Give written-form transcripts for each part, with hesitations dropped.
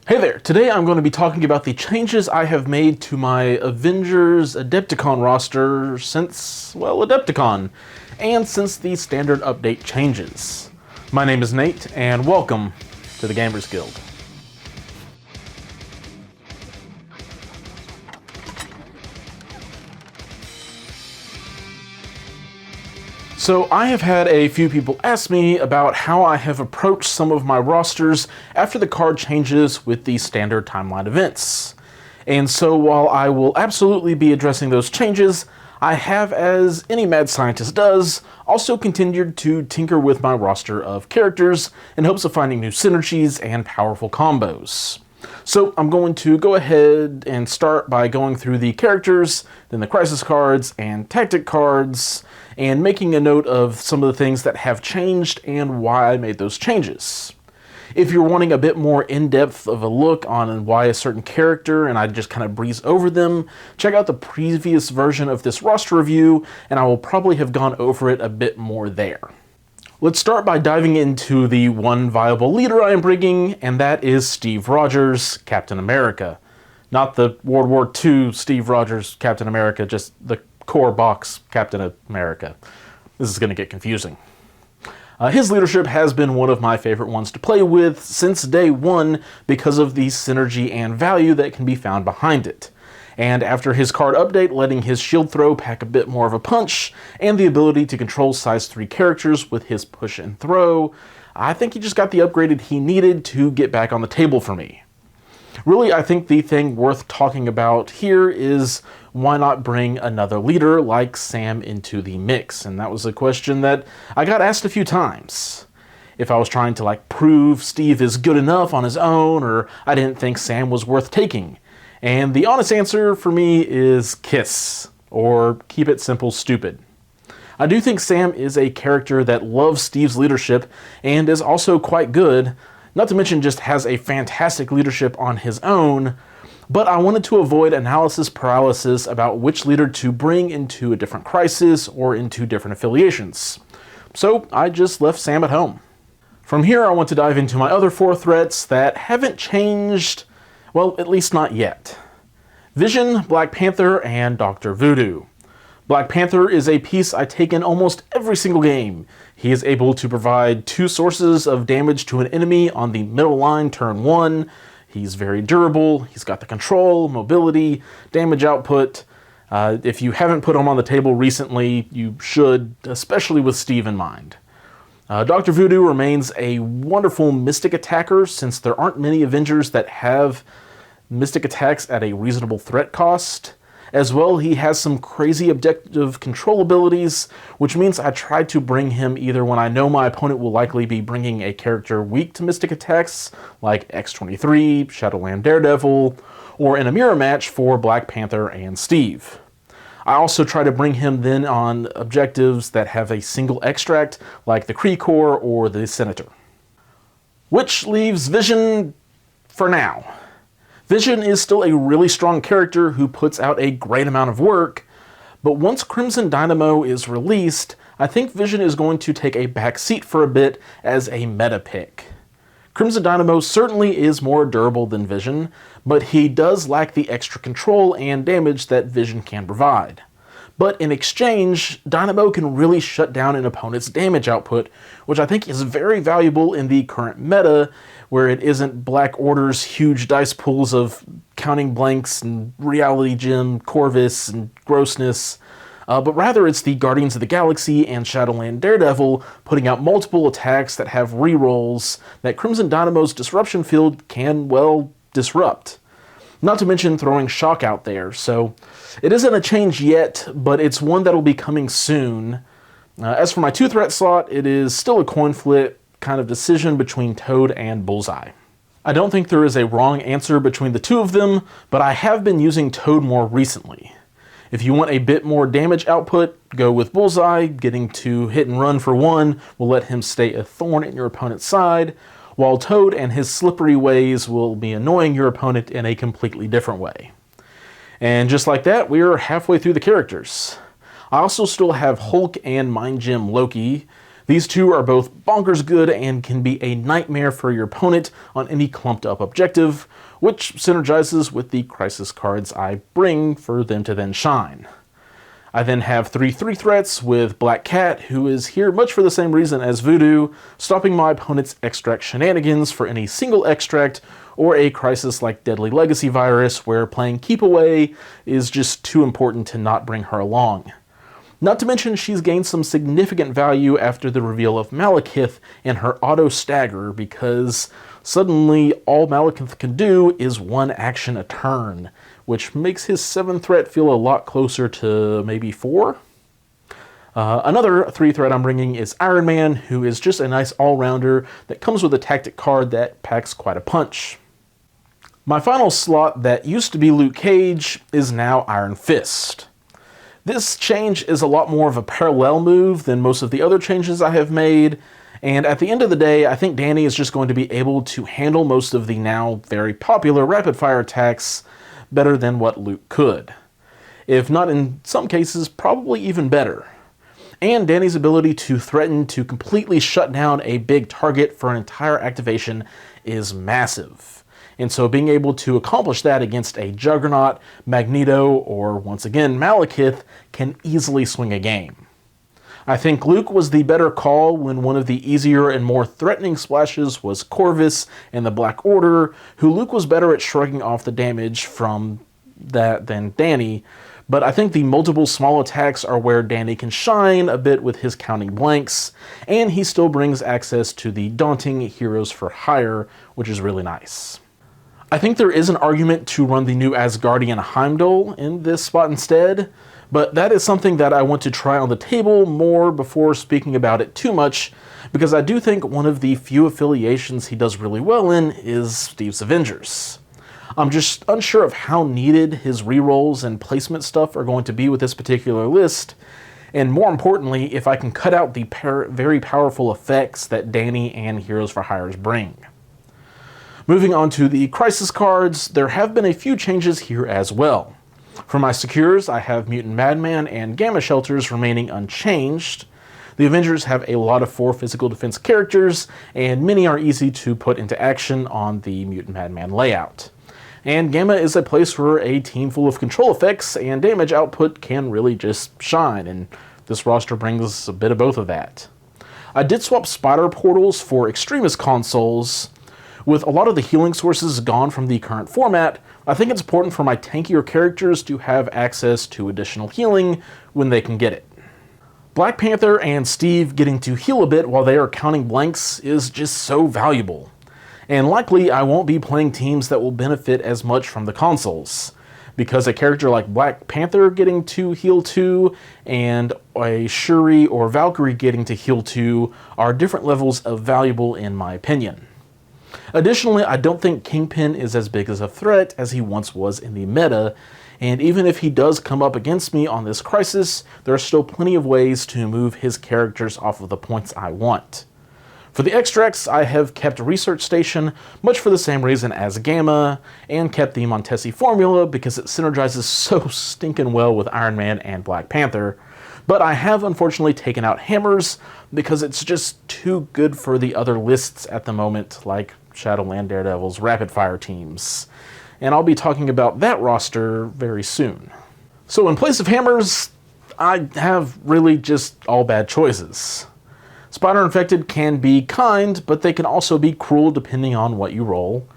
Hey there, today I'm going to be talking about the changes I have made to my Avengers Adepticon roster since, well, Adepticon, and since the standard update changes. My name is Nate, and welcome to the Gamers Guild. So I have had a few people ask me about how I have approached some of my rosters after the card changes with the standard timeline events. And so while I will absolutely be addressing those changes, I have, as any mad scientist does, also continued to tinker with my roster of characters in hopes of finding new synergies and powerful combos. So I'm going to go ahead and start by going through the characters, then the crisis cards and tactic cards, and making a note of some of the things that have changed and why I made those changes. If you're wanting a bit more in-depth of a look on why a certain character and I just kind of breeze over them, check out the previous version of this roster review, and I will probably have gone over it a bit more there. Let's start by diving into the one viable leader I am bringing, and that is Steve Rogers, Captain America. Not the World War II Steve Rogers, Captain America, just the core box Captain America. This is going to get confusing. His leadership has been one of my favorite ones to play with since day one because of the synergy and value that can be found behind it. And after his card update letting his shield throw pack a bit more of a punch, and the ability to control size 3 characters with his push and throw, I think he just got the upgrade he needed to get back on the table for me. Really, I think the thing worth talking about here is why not bring another leader like Sam into the mix? And that was a question that I got asked a few times. If I was trying to prove Steve is good enough on his own, or I didn't think Sam was worth taking. And the honest answer for me is KISS, or keep it simple, stupid. I do think Sam is a character that loves Steve's leadership and is also quite good, not to mention just has a fantastic leadership on his own, but I wanted to avoid analysis paralysis about which leader to bring into a different crisis or into different affiliations. So I just left Sam at home. From here I want to dive into my other 4 threats that haven't changed, well, at least not yet. Vision, Black Panther, and Dr. Voodoo. Black Panther is a piece I take in almost every single game. He is able to provide 2 sources of damage to an enemy on the middle line turn 1. He's very durable, he's got the control, mobility, damage output. If you haven't put him on the table recently, you should, especially with Steve in mind. Dr. Voodoo remains a wonderful Mystic attacker since there aren't many Avengers that have Mystic attacks at a reasonable threat cost. As well, he has some crazy objective control abilities, which means I try to bring him either when I know my opponent will likely be bringing a character weak to Mystic attacks, like X-23, Shadowland Daredevil, or in a mirror match for Black Panther and Steve. I also try to bring him then on objectives that have a single extract, like the Kree Corps or the Senator. Which leaves Vision for now. Vision is still a really strong character who puts out a great amount of work, but once Crimson Dynamo is released, I think Vision is going to take a back seat for a bit as a meta pick. Crimson Dynamo certainly is more durable than Vision, but he does lack the extra control and damage that Vision can provide. But in exchange, Dynamo can really shut down an opponent's damage output, which I think is very valuable in the current meta, where it isn't Black Order's huge dice pools of counting blanks and reality gem, Corvus, and grossness, but rather it's the Guardians of the Galaxy and Shadowland Daredevil putting out multiple attacks that have rerolls that Crimson Dynamo's disruption field can, well, disrupt. Not to mention throwing shock out there, so it isn't a change yet, but it's one that'll be coming soon. As for my 2 threat slot, it is still a coin flip kind of decision between Toad and Bullseye. I don't think there is a wrong answer between the 2 of them, but I have been using Toad more recently. If you want a bit more damage output, go with Bullseye. Getting to hit and run for 1 will let him stay a thorn in your opponent's side, while Toad and his slippery ways will be annoying your opponent in a completely different way. And just like that, we are halfway through the characters. I also still have Hulk and Mind Gem Loki. These two are both bonkers good and can be a nightmare for your opponent on any clumped up objective, which synergizes with the crisis cards I bring for them to then shine. I then have 3/3 threats with Black Cat, who is here much for the same reason as Voodoo, stopping my opponent's extract shenanigans for any single extract or a crisis like Deadly Legacy Virus, where playing Keep Away is just too important to not bring her along. Not to mention she's gained some significant value after the reveal of Malekith and her auto stagger, because suddenly all Malekith can do is one action a turn, which makes his 7 threat feel a lot closer to maybe 4. Another 3 threat I'm bringing is Iron Man, who is just a nice all-rounder that comes with a tactic card that packs quite a punch. My final slot that used to be Luke Cage is now Iron Fist. This change is a lot more of a parallel move than most of the other changes I have made, and at the end of the day, I think Danny is just going to be able to handle most of the now very popular rapid-fire attacks better than what Luke could. If not in some cases, probably even better. And Danny's ability to threaten to completely shut down a big target for an entire activation is massive. And so being able to accomplish that against a Juggernaut, Magneto, or once again Malekith can easily swing a game. I think Luke was the better call when one of the easier and more threatening splashes was Corvus and the Black Order, who Luke was better at shrugging off the damage from that than Danny, but I think the multiple small attacks are where Danny can shine a bit with his counting blanks, and he still brings access to the daunting Heroes for Hire, which is really nice. I think there is an argument to run the new Asgardian Heimdall in this spot instead, but that is something that I want to try on the table more before speaking about it too much, because I do think one of the few affiliations he does really well in is Steve's Avengers. I'm just unsure of how needed his rerolls and placement stuff are going to be with this particular list, and more importantly, if I can cut out the very powerful effects that Danny and Heroes for Hires bring. Moving on to the Crisis cards, there have been a few changes here as well. For my secures, I have Mutant Madman and Gamma Shelters remaining unchanged. The Avengers have a lot of 4 physical defense characters, and many are easy to put into action on the Mutant Madman layout. And Gamma is a place where a team full of control effects and damage output can really just shine, and this roster brings a bit of both of that. I did swap Spider Portals for Extremis consoles. With a lot of the healing sources gone from the current format, I think it's important for my tankier characters to have access to additional healing when they can get it. Black Panther and Steve getting to heal a bit while they are counting blanks is just so valuable. And likely I won't be playing teams that will benefit as much from the consoles, because a character like Black Panther getting to heal 2 and a Shuri or Valkyrie getting to heal 2 are different levels of valuable in my opinion. Additionally, I don't think Kingpin is as big as a threat as he once was in the meta, and even if he does come up against me on this crisis, there are still plenty of ways to move his characters off of the points I want. For the extracts, I have kept Research Station, much for the same reason as Gamma, and kept the Montesi formula because it synergizes so stinking well with Iron Man and Black Panther, but I have unfortunately taken out Hammers because it's just too good for the other lists at the moment, like Shadowland Daredevil's Rapid Fire teams, and I'll be talking about that roster very soon. So in place of Hammers, I have really just all bad choices. Spider Infected can be kind, but they can also be cruel depending on what you roll.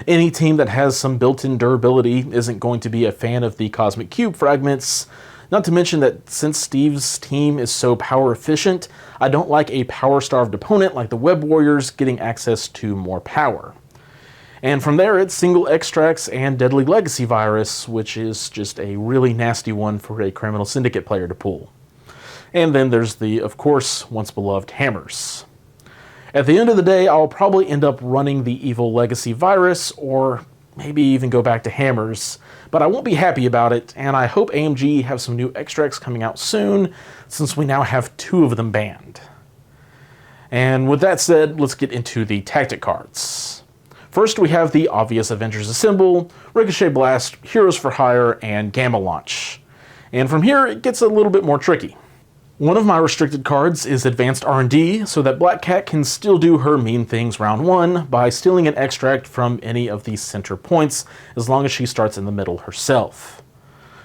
Any team that has some built-in durability isn't going to be a fan of the Cosmic Cube fragments, not to mention that since Steve's team is so power efficient, I don't like a power-starved opponent like the Web Warriors getting access to more power. And from there, it's single extracts and Deadly Legacy Virus, which is just a really nasty one for a Criminal Syndicate player to pull. And then there's the, of course, once beloved Hammers. At the end of the day, I'll probably end up running the Evil Legacy Virus, or maybe even go back to Hammers, but I won't be happy about it, and I hope AMG have some new extracts coming out soon, since we now have 2 of them banned. And with that said, let's get into the tactic cards. First, we have the obvious Avengers Assemble, Ricochet Blast, Heroes for Hire, and Gamma Launch. And from here, it gets a little bit more tricky. One of my restricted cards is Advanced R&D, so that Black Cat can still do her mean things round 1 by stealing an extract from any of the center points, as long as she starts in the middle herself.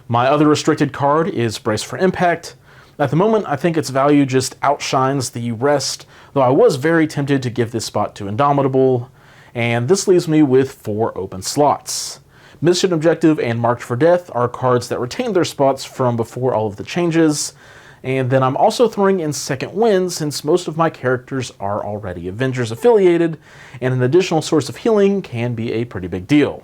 My other restricted card is Brace for Impact. At the moment, I think its value just outshines the rest, though I was very tempted to give this spot to Indomitable, and this leaves me with 4 open slots. Mission Objective and Marked for Death are cards that retain their spots from before all of the changes, and then I'm also throwing in Second Wind since most of my characters are already Avengers affiliated, and an additional source of healing can be a pretty big deal.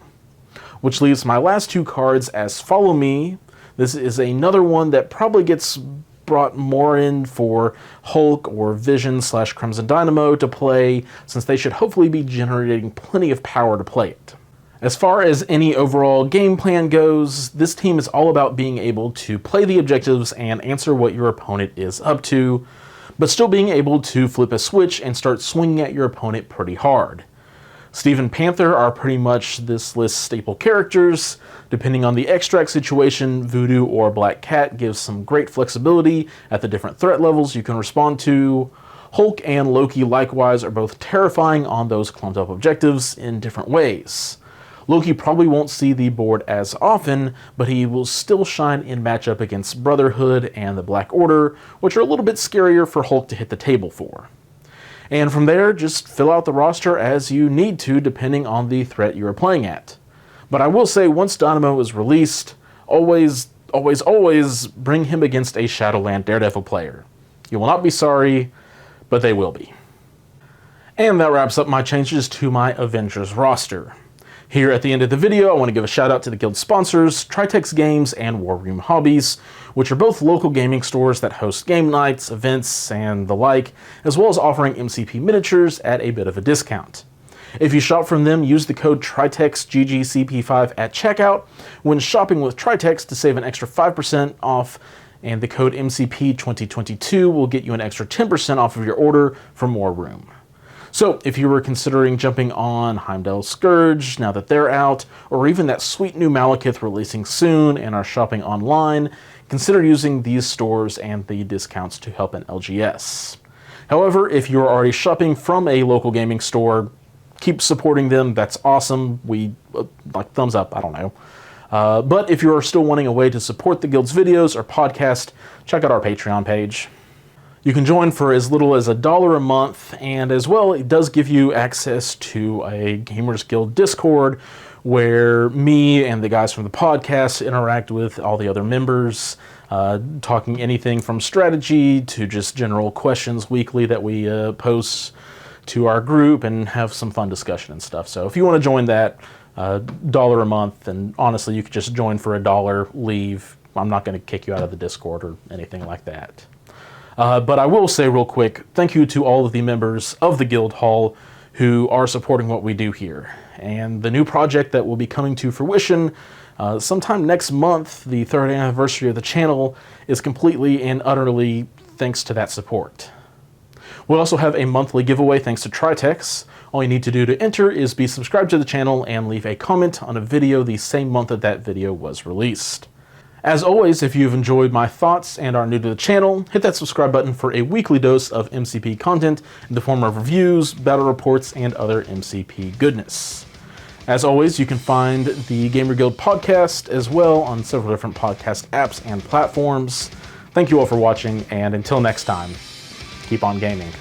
Which leaves my last 2 cards as Follow Me. This is another one that probably gets brought more in for Hulk or Vision / Crimson Dynamo to play, since they should hopefully be generating plenty of power to play it. As far as any overall game plan goes, this team is all about being able to play the objectives and answer what your opponent is up to, but still being able to flip a switch and start swinging at your opponent pretty hard. Steve and Panther are pretty much this list's staple characters. Depending on the extract situation, Voodoo or Black Cat gives some great flexibility at the different threat levels you can respond to. Hulk and Loki likewise are both terrifying on those clumped up objectives in different ways. Loki probably won't see the board as often, but he will still shine in matchup against Brotherhood and the Black Order, which are a little bit scarier for Hulk to hit the table for. And from there, just fill out the roster as you need to, depending on the threat you are playing at. But I will say, once Dynamo is released, always bring him against a Shadowland Daredevil player. You will not be sorry, but they will be. And that wraps up my changes to my Avengers roster. Here at the end of the video, I want to give a shout out to the guild sponsors, Tritex Games and War Room Hobbies, which are both local gaming stores that host game nights, events, and the like, as well as offering MCP miniatures at a bit of a discount. If you shop from them, use the code TritexGGCP5 at checkout when shopping with Tritex to save an extra 5% off, and the code MCP2022 will get you an extra 10% off of your order for more room. So, if you were considering jumping on Heimdall Scourge now that they're out, or even that sweet new Malekith releasing soon and are shopping online, consider using these stores and the discounts to help an LGS. However, if you're already shopping from a local gaming store, keep supporting them. That's awesome. We like thumbs up, I don't know. But if you're still wanting a way to support the guild's videos or podcast, check out our Patreon page. You can join for as little as $1 a month, and as well, it does give you access to a Gamers Guild Discord where me and the guys from the podcast interact with all the other members, talking anything from strategy to just general questions weekly that we post to our group and have some fun discussion and stuff. So if you want to join that, $1 a month, and honestly, you could just join for $1, leave. I'm not going to kick you out of the Discord or anything like that. But I will say real quick, thank you to all of the members of the Guild Hall who are supporting what we do here. And the new project that will be coming to fruition sometime next month, the 3rd anniversary of the channel, is completely and utterly thanks to that support. We'll also have a monthly giveaway thanks to Tritex. All you need to do to enter is be subscribed to the channel and leave a comment on a video the same month that that video was released. As always, if you've enjoyed my thoughts and are new to the channel, hit that subscribe button for a weekly dose of MCP content in the form of reviews, battle reports, and other MCP goodness. As always, you can find the Gamer Guild podcast as well on several different podcast apps and platforms. Thank you all for watching, and until next time, keep on gaming.